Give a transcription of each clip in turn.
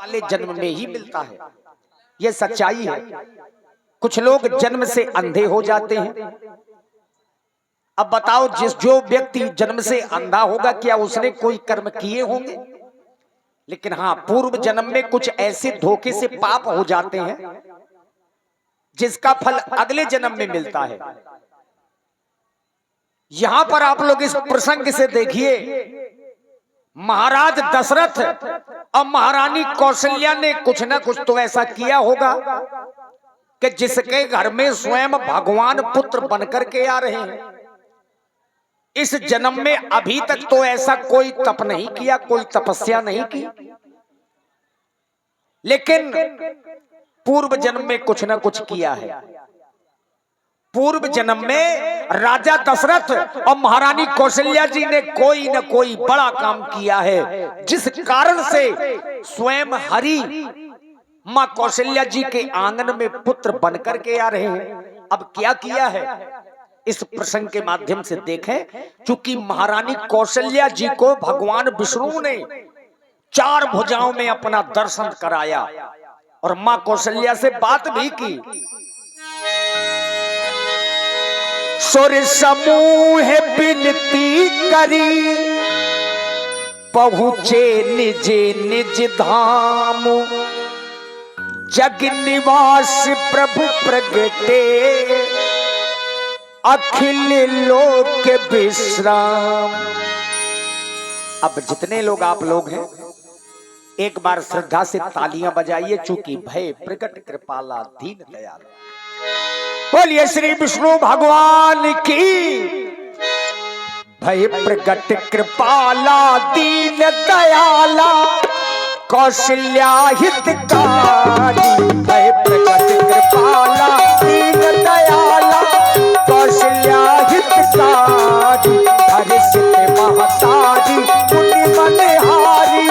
वाले जन्म में ही मिलता है। यह सच्चाई है। कुछ लोग जन्म से अंधे हो जाते हैं। अब बताओ, जो व्यक्ति जन्म से अंधा होगा, क्या उसने कोई कर्म किए होंगे? लेकिन हाँ, पूर्व जन्म में कुछ ऐसे धोखे से पाप हो जाते हैं जिसका फल अगले जन्म में मिलता है। यहां पर आप लोग इस प्रसंग से देखिए, महाराज दशरथ और महारानी कौशल्या ने कुछ ना कुछ तो ऐसा किया होगा कि जिसके घर में स्वयं भगवान पुत्र बनकर के आ रहे हैं। इस जन्म में अभी तक तो ऐसा कोई तप नहीं किया, कोई तपस्या नहीं की, लेकिन पूर्व जन्म में कुछ ना कुछ किया है। पूर्व जन्म में राजा दशरथ और महारानी कौशल्या जी ने कोई न कोई बड़ा काम किया है, जिस कारण से स्वयं हरि मां कौशल्या जी के आंगन में पुत्र बनकर के आ रहे हैं। अब क्या किया है, इस प्रसंग के माध्यम से देखें। चूंकि महारानी कौशल्या जी को भगवान विष्णु ने 4 भुजाओं में अपना दर्शन कराया और मां कौशल्या से बात भी की। सुर समूह विनती करी, पहुंचे निज निज धाम, जग निवास प्रभु प्रगटे, अखिल लोक विश्राम। अब जितने लोग आप लोग हैं, एक बार श्रद्धा से तालियां बजाइए, चूंकि भय प्रकट कृपाला दीन दयाल। बोलिए श्री विष्णु भगवान की। भय प्रकट कृपाला दीन दयाला, कौशल्या हितकारी। भय प्रकट कृपाला दीन दयाला, कौशल्या हितकारी। हर्षित महतारी मुनि मनहारी,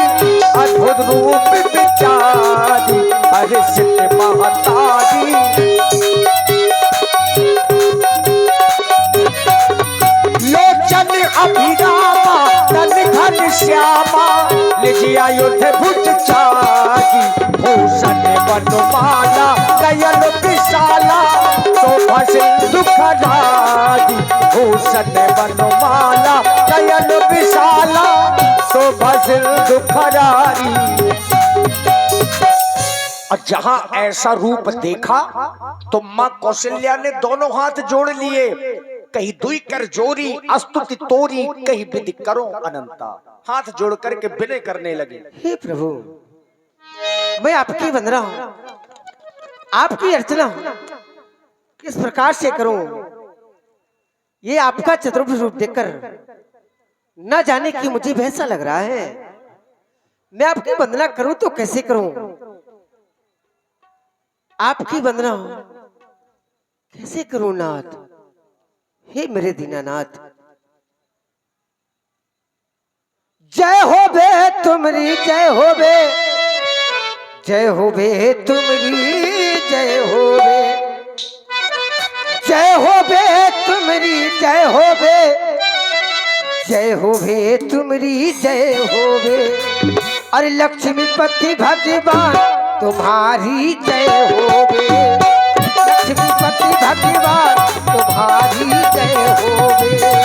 अद्भुत रूप विचारी। हर्षित महतारी लोचन अभिरामा, तन घन श्यामा, निज आयुध भुज चारी। भूषण वनमाला नयन विशाला, शोभा सिंधु खरारी। भूषण वनमाला नयन विशाला, शोभा सिंधु खरारी। और जहां ऐसा रूप देखा तो मां कौशल्या ने दोनों हाथ जोड़ लिए। कहीं दुई कर जोरी अस्तुति तोरी, कहीं विधि करो अनंता। हाथ जोड़ करके विनय करने लगे। हे प्रभु, मैं आपकी वंदना हूं, आपकी अर्चना हूं, किस प्रकार से करूं? ये आपका चतुर्भुज रूप देखकर न जाने कि मुझे वैसा लग रहा है। मैं आपकी वंदना करूं तो कैसे करूं? आपकी वंदना कैसे करूं नाथ? हे मेरे दीनानाथ, जय हो बे तुमरी, जय हो बे, जय हो बे तुमरी, जय हो बे, जय हो बे तुमरी, जय हो बे, जय हो बे तुमरी, जय हो बे। अरे लक्ष्मीपति भगवान तुम्हारी जय हो बे। लक्ष्मीपति भगवान तुम्हारी जय हो बे।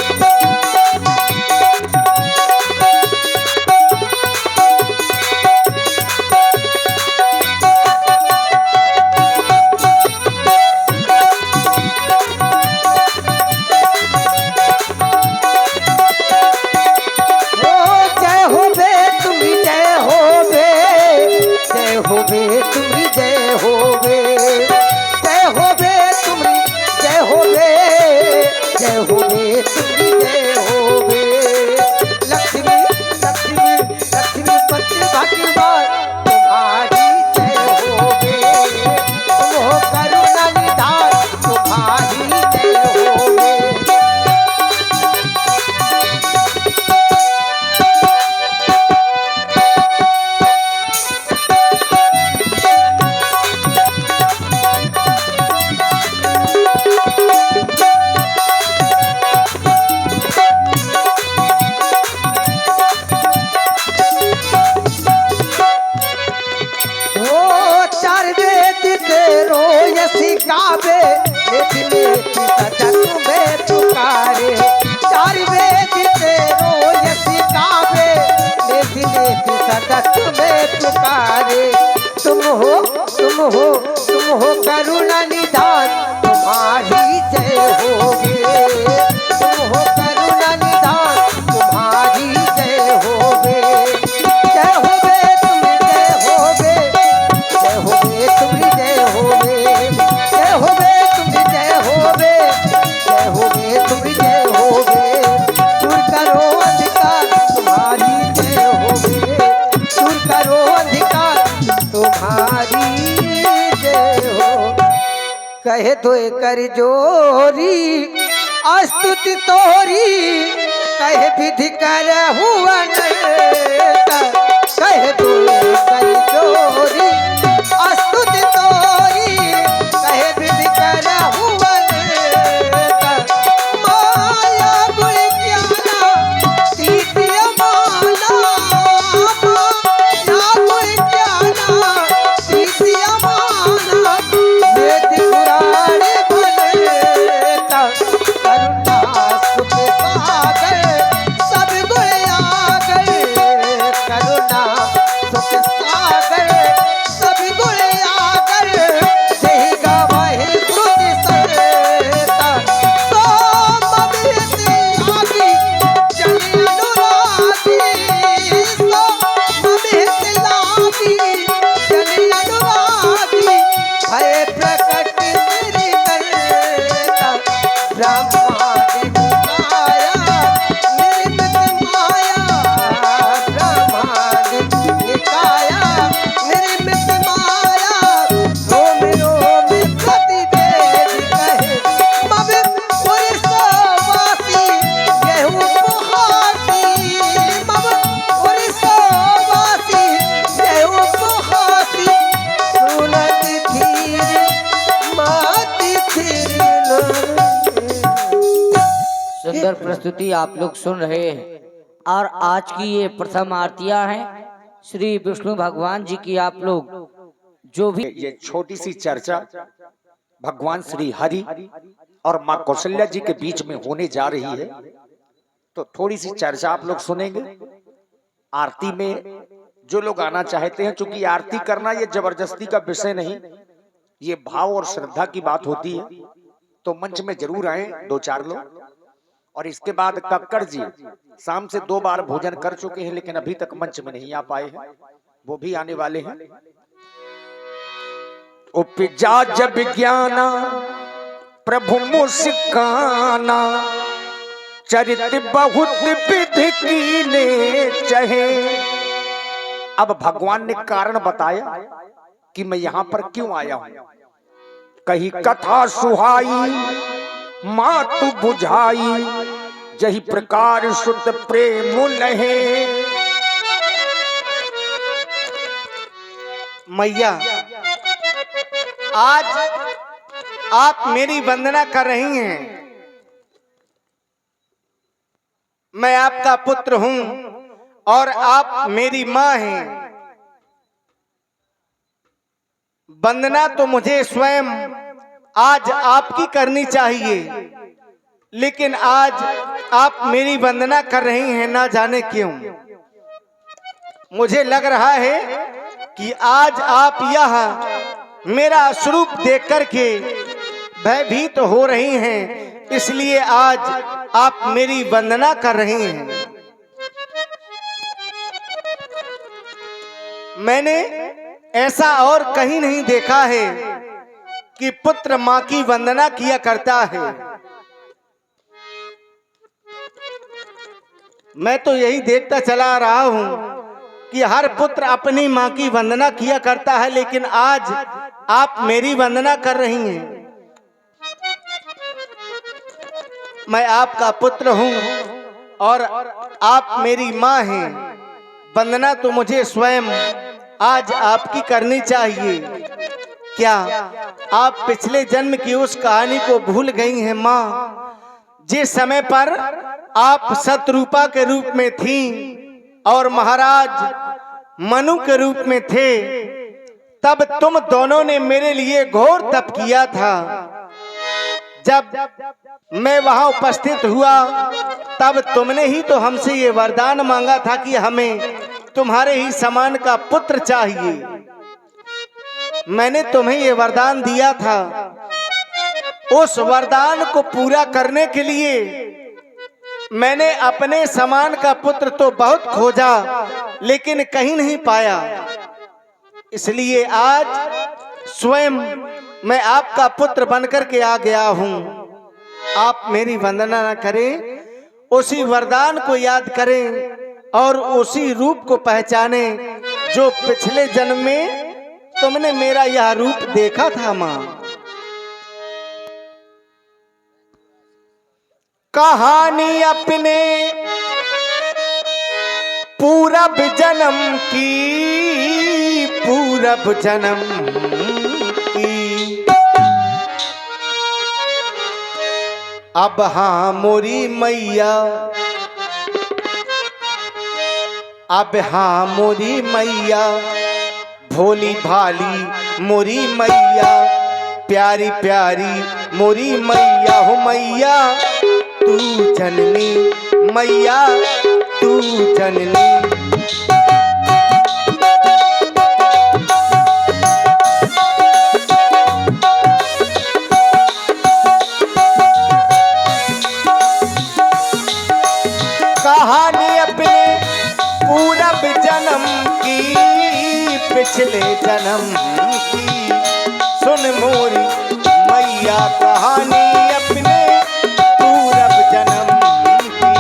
जय हो बे चार वेद तेरो यसी गावे लेती लेती सदा तुम्हें पुकारे चार वेद तेरो यसी गावे लेती लेती सदा तुम्हें पुकारे तुम हो करुणा निधान तुम्हारी जय होगे तुम हो करुणा निधान तुम्हारी जय होगे जय होगे तुम जय होगे जय होगे तुम जय होगे जय होगे तुम जय होगे जय होगे तुम जय होगे दूर करो अंधकार तुम्हारी जय होगे दूर करो अंधकार तुम्हारी जय हो कहे तो कर जोरी स्तुति तोरी कहे विधि कर हुआ कहे तो कर जोरी स्तुति तोरी कहे विधि कर हुआ माया गुण ज्ञाना सीतिय माला माया गुण ज्ञाना सीतिय माला वेद पुराण भलेता करुणा सुख सागर सब गुण आगर करुणा सुख सागर सब गुण आगर सही गवाही स्तुति सरता सो ममित लागी चली अनुरागी सो ममित लागी चली अनुरागी भय प्रकट तेरी करता ब्रह्मांड निकाया निर्मित माया ब्रह्मांड निकाया निर्मित माया रोम रोम प्रतिवेद कहे मब उड़ीसावासी गेहूं बुहासी मब उड़ीसावासी गेहूं बुहासी सुनत धीर माती थीर सुंदर प्रस्तुति आप लोग सुन रहे हैं और आज की ये प्रथम आरतियां हैं श्री विष्णु भगवान जी की। आप लोग जो भी ये छोटी सी चर्चा भगवान श्री हरि और माँ कौशल्या जी के बीच में होने जा रही है, तो थोड़ी सी चर्चा आप लोग सुनेंगे। आरती में जो लोग आना चाहते हैं, चूंकि आरती करना ये जबरदस्ती का विषय नहीं, ये भाव और श्रद्धा की बात होती है, तो मंच में जरूर आए 2-4 लोग। और इसके बाद कक्कड़ जी शाम से 2 बार भोजन कर चुके हैं, लेकिन अभी तक मंच में नहीं आ पाए हैं, वो भी आने वाले हैं। उपजा जब ज्ञाना प्रभु मुस्काना चरित बहुत विधि कीने चहे। अब भगवान ने कारण बताया कि मैं यहां पर क्यों आया हूं। कही कथा सुहाई मातु बुझाई जही प्रकार सुत प्रेम लहे। मैया आज आप मेरी वंदना कर रही हैं। मैं आपका पुत्र हूं और आप मेरी मां हैं। वंदना तो मुझे स्वयं आज आपकी करनी चाहिए, लेकिन आज आप मेरी वंदना कर रही हैं, ना जाने क्यों। मुझे लग रहा है कि आज आप यह मेरा स्वरूप देख करके भयभीत हो रही हैं, इसलिए आज आप मेरी वंदना कर रही हैं। मैंने ऐसा और कहीं नहीं देखा है कि पुत्र मां की वंदना किया करता है। मैं तो यही देखता चला रहा हूं कि हर पुत्र अपनी मां की वंदना किया करता है, लेकिन आज आप मेरी वंदना कर रही हैं। मैं आपका पुत्र हूं और आप मेरी मां हैं। वंदना तो मुझे स्वयं आज आपकी करनी चाहिए। क्या आप पिछले जन्म की उस कहानी को भूल गई हैं मां, जिस समय पर आप शतरूपा के रूप में थीं और महाराज मनु के रूप में थे, तब तुम दोनों ने मेरे लिए घोर तप किया था। जब मैं वहां उपस्थित हुआ तब तुमने ही तो हमसे ये वरदान मांगा था कि हमें तुम्हारे ही समान का पुत्र चाहिए। मैंने तुम्हें ये वरदान दिया था। उस वरदान को पूरा करने के लिए मैंने अपने समान का पुत्र तो बहुत खोजा, लेकिन कहीं नहीं पाया। इसलिए आज स्वयं मैं आपका पुत्र बनकर के आ गया हूं। आप मेरी वंदना न करें, उसी वरदान को याद करें और उसी रूप को पहचाने जो पिछले जन्म में तुमने मेरा यह रूप देखा था मां। कहानी अपने पूरब जन्म की, पूरब जन्म की। अब हाँ मोरी मैया, अब हाँ मोरी मैया, भोली भाली मोरी मैया, प्यारी प्यारी मोरी मैया हो मैया, तू जननी मैया, तू जननी। कहानी अपने पूरब जन्म की, पिछले जन्म की, सुन मोरी मैया कहानी अपने पूरब जन्म की।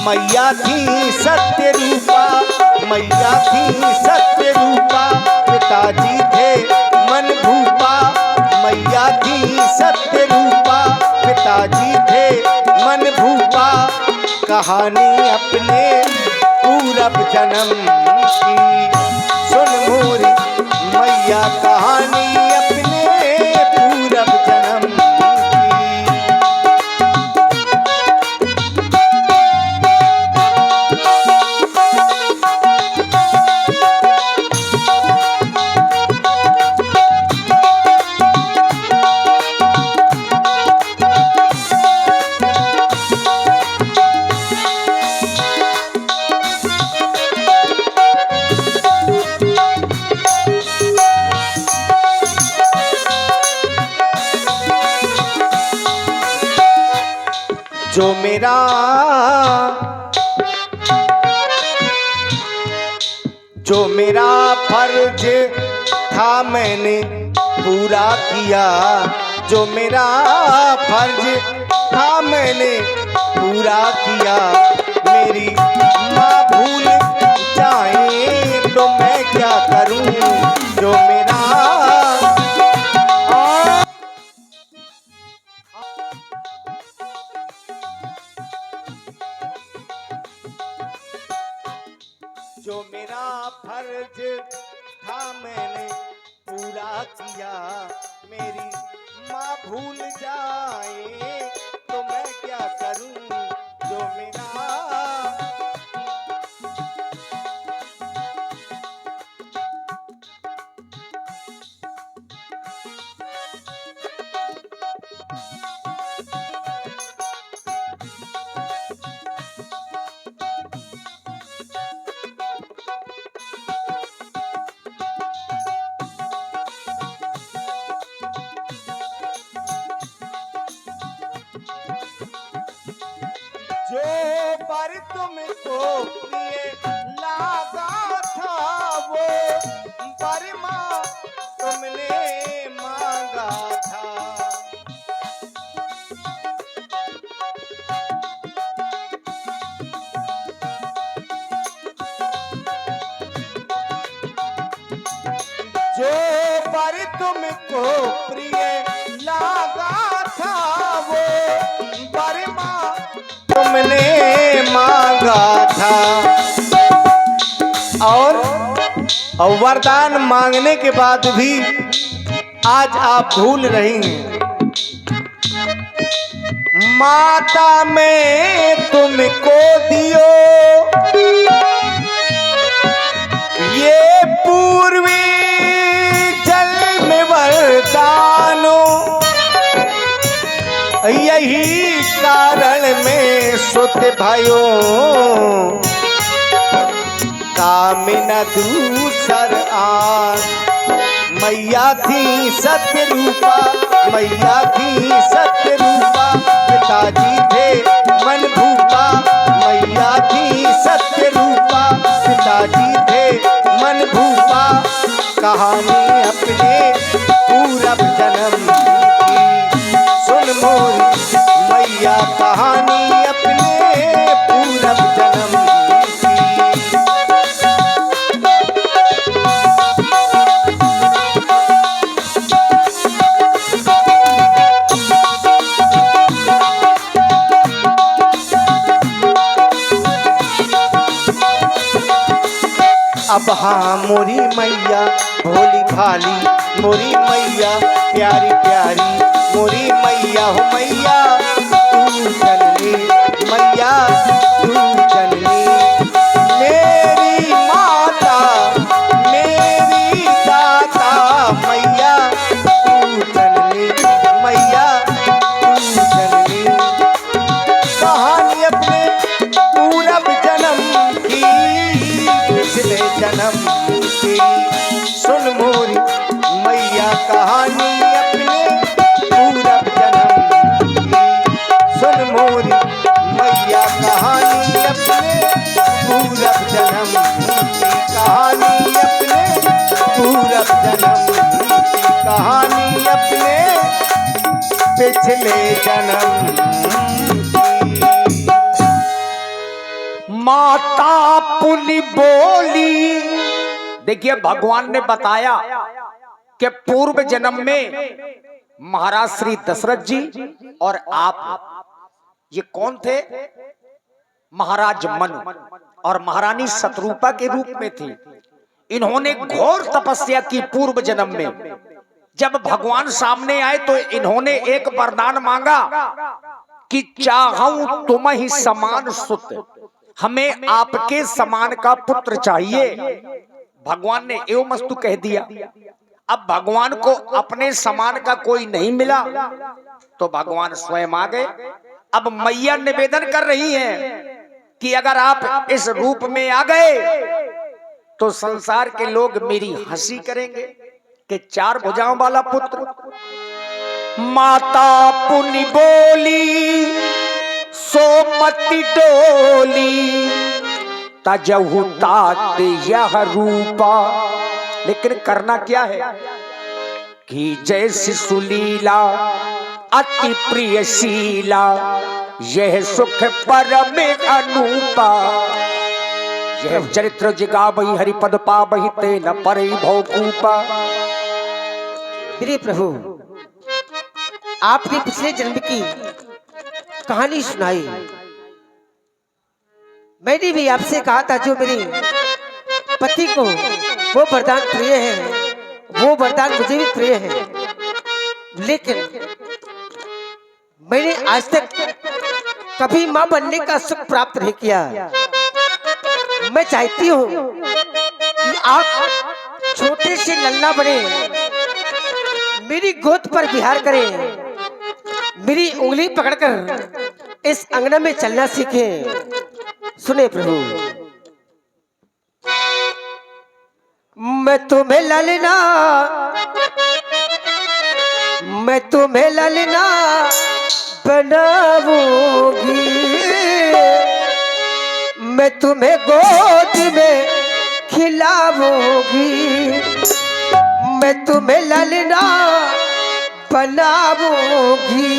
मैया थी सत्य रूपा, मैया थी सत्य रूपा, पिताजी थे मन भूपा। मैया थी सत्य रूपा, पिताजी थे मन भूपा। कहानी अपने पूरब जन्म की, सुन मोरी मैया कहानी अपने पूरब जन्म की। जो मेरा फर्ज था मैंने पूरा किया, जो मेरा फर्ज था मैंने पूरा किया। मेरी माँ भूल जाए तो मैं क्या करूं, जो मेरा जो मेरा फर्ज था मैंने पूरा किया। मेरी माँ भूल जाए तो मैं क्या करूं, जो मेरा जो पर तुमको प्रिय लागा था वो बरमा तुमने मांगा था। जो पर तुमको प्रिय लागा था वो बरमा तुमने मांगा था। और वरदान मांगने के बाद भी आज आप भूल रही हैं। माता में तुमको दियो ये पूर्वी जन्म वरदानो, यही कारण में सुत भयो कामिन दूसर आन। मैया थी सत्य रूपा, मैया थी सत्य रूपा, पिताजी थे मन भूपा। मैया थी सत्य रूपा, पिताजी थे मन भूपा। कहानी अपने पूरब जन्म की सुन मोरी मैया, कहानी अपने पूरब जन्म की। अब हाँ मोरी मैया भोली भाली, मोरी मैया प्यारी प्यारी, मोरी मैया हो मैया तू जननी, मैया तू जननी। मेरी माता मेरी दाता, मैया तू जननी, मैया तू जननी। कहानी अपने पूरब जन्म की, पिछले जन्म की सुन मोरी मैया, कहानी अपने पूरब जन्म की सुन मोरी मैया, कहानी अपने पूरब जन्म की, कहानी अपने पूरब जन्म की, कहानी अपने पिछले जन्म की। माता पुनि बोली। देखिए भगवान ने बताया कि पूर्व जन्म में महाराज श्री दशरथ जी और आप ये कौन थे? महाराज मनु और महारानी शत्रुपा के रूप में थे। इन्होंने घोर तपस्या की पूर्व जन्म में। जब भगवान सामने आए तो इन्होंने एक वरदान मांगा कि चाहूं तुम ही समान सुत, हमें आपके समान का पुत्र चाहिए। भगवान ने एवं मस्तु कह दिया। अब भगवान को अपने समान का कोई नहीं मिला तो भगवान स्वयं आ गए। अब मैया निवेदन कर रही हैं कि अगर आप इस रूप में आ गए तो संसार के लोग मेरी हंसी करेंगे कि चार भुजाओं वाला पुत्र। माता पुनि बोली सोमति डोली, तजहु तात यह रूपा। लेकिन करना क्या है कि जैसी सुलीला अति प्रियशीला, यह सुख परम अनूपा। यह चरित्र जिगा बही हरिपद पा बही ते न परई भौकूपा। मेरे प्रभु, आपने पिछले जन्म की कहानी सुनाई। मैंने भी आपसे कहा था जो मेरे पति को वो वरदान प्रिय है, वो वरदान मुझे भी प्रिय है, लेकिन मैंने आज तक कभी मां बनने का सुख प्राप्त नहीं किया। मैं चाहती हूँ कि आप छोटे से लल्ला बने, मेरी गोद पर विहार करें, मेरी उंगली पकड़कर इस अंगना में चलना सीखें। सुने प्रभु, मैं तुम्हें ललना, मैं तुम्हें ललना बनाऊंगी, मैं तुम्हें गोद में खिलाऊंगी, मैं तुम्हें ललना बनाऊंगी,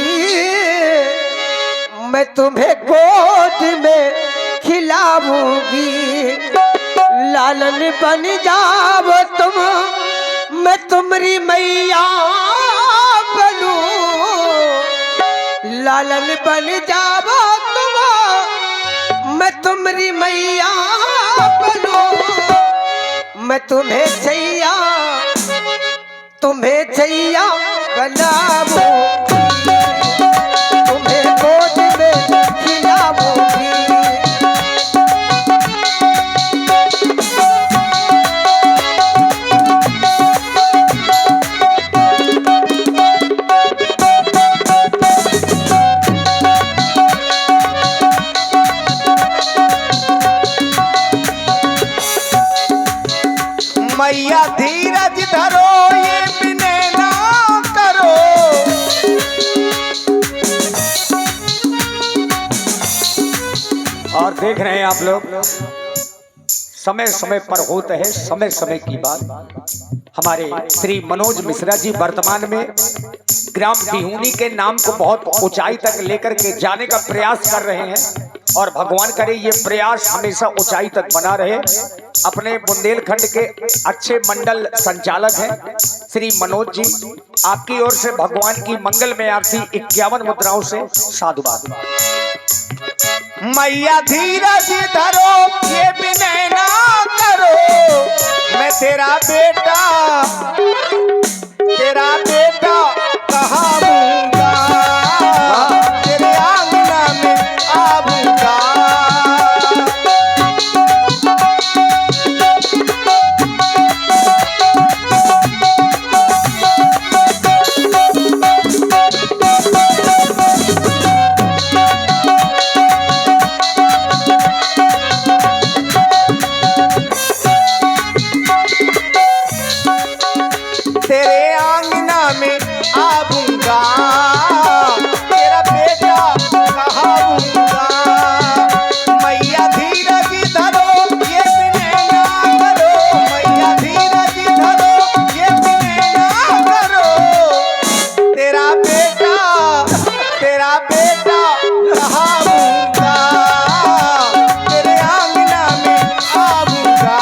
मैं तुम्हें गोद में खिलाऊंगी। लालन बन जाओ तुम, मैं तुम्हारी मैया बनूं। लालन बन जाओ तुम, मैं तुम्हारी मैया बनूं। मैं तुम्हें सैया तुम्हें छैया बनाऊंगी, तुम्हें गोद में खिलाऊंगी। मैया धीरज धरो ये विनय ना करो। और देख रहे हैं आप लोग, समय समय पर होता है समय समय की बात। हमारे श्री मनोज मिश्रा जी वर्तमान में ग्राम बिहुनी के नाम को बहुत ऊंचाई तक लेकर के जाने का प्रयास कर रहे हैं और भगवान करे ये प्रयास हमेशा ऊंचाई तक बना रहे। अपने बुंदेलखंड के अच्छे मंडल संचालक हैं श्री मनोज जी, आपकी ओर से भगवान की मंगलमय आरती 51 मुद्राओं से साधुवाद। मैया धीरज धरो ये विनय ना करो। मैं तेरा बेटा कहाऊंगा, तेरे आंगना में आऊंगा। तेरे आंगना में आऊंगा, तेरा बेटा कहाऊंगा। मैया धीरज धरो ये विनय ना करो। मैया धीरज धरो ये विनय ना करो। तेरा बेटा कहाऊंगा, तेरे आंगना में आऊंगा।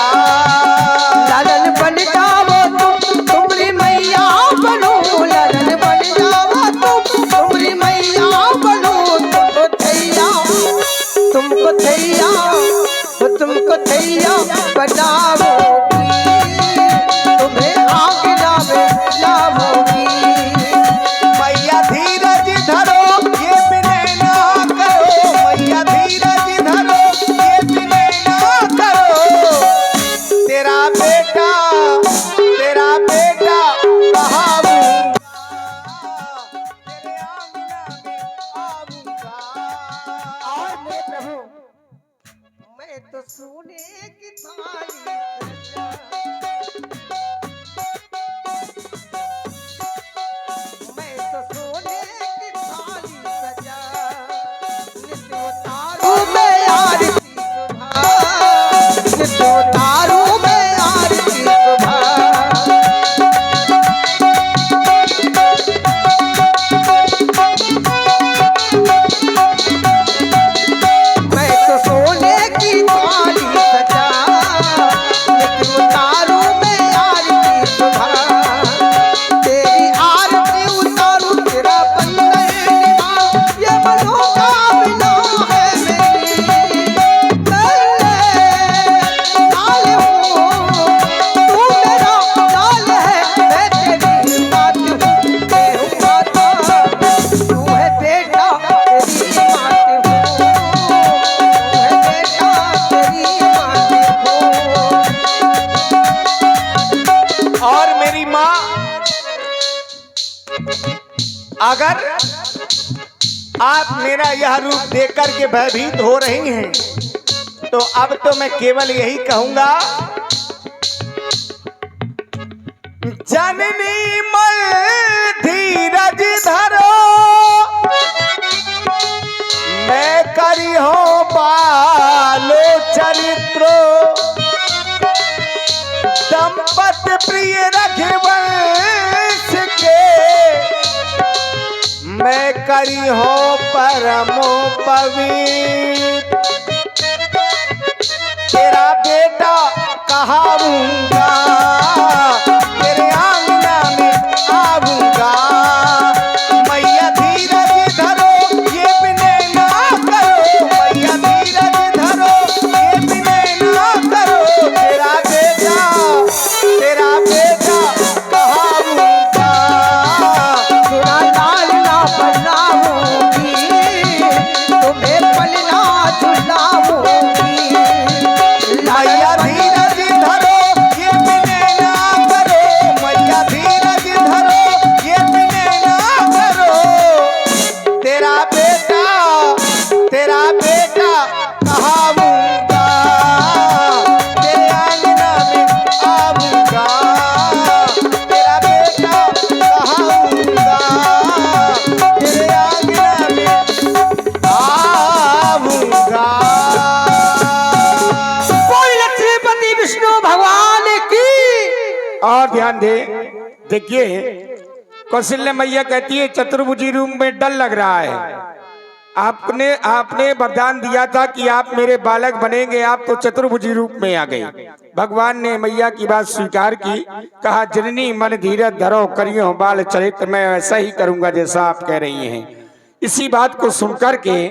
लालन बन जाओ तुम्हारी मैया बनो, लालन बन जाओ तुम्हारी मैया बनो। तुमको थैया बनाऊंगी, तुम्हें आंगना में लाऊंगी। मैया धीरज धरो ये विनय ना करो। मैया धीरज धरो ये विनय ना करो। तेरा बेटा कहाऊंगा, तेरे आंगना में आऊंगा। और मैं प्रभु, मैं तो सोने की थाली सजा, मैं तो सोने की थाली सजा, नित्य उतारू मैं आरती सुबह, नित्य उतारू मैं आरती सुबह। मैं तो सोने की थाली सजा, नित्य उतारू मैं आरती सुबह। तेरी आरती उतारू तेरा बंदर निभाऊं, ये मनोकामना है मेरी। लाल हूँ तू मेरा लाल है, मैं तेरी मात हूँ, मैं हूँ माता, तू है बेटा तेरी मात हूँ, तू है बेटा तेरी मात हूँ। और मेरी माँ, अगर आप मेरा यह रूप देखकर के भयभीत हो रही हैं, तो अब तो मैं केवल यही कहूंगा, जननी मल धीरज धरो। मैं करी हो बालो चरित्रो, दंपत प्रिय रघुवंश के। मैं करी हो परमो पवित्र, तेरा बेटा कहाऊंगा, तेरे आंगना में आऊंगा। मैया धीरज धरो ये विनय ना करो। मैया धीरज धरो ये विनय ना करो। तेरा बेटा कहाऊंगा। ध्यान दे। देखिए कौशल्या मैया कहती है चतुर्भुजी रूप में डर लग रहा है। आपने वरदान दिया था कि आप मेरे बालक बनेंगे, आप तो चतुर्भुजी रूप में आ गए। भगवान ने मैया की बात स्वीकार की, कहा जननी मन धीरज धरो करियो बाल चरित, मैं ऐसा ही करूंगा जैसा आप कह रही हैं। इसी बात को सुनकर के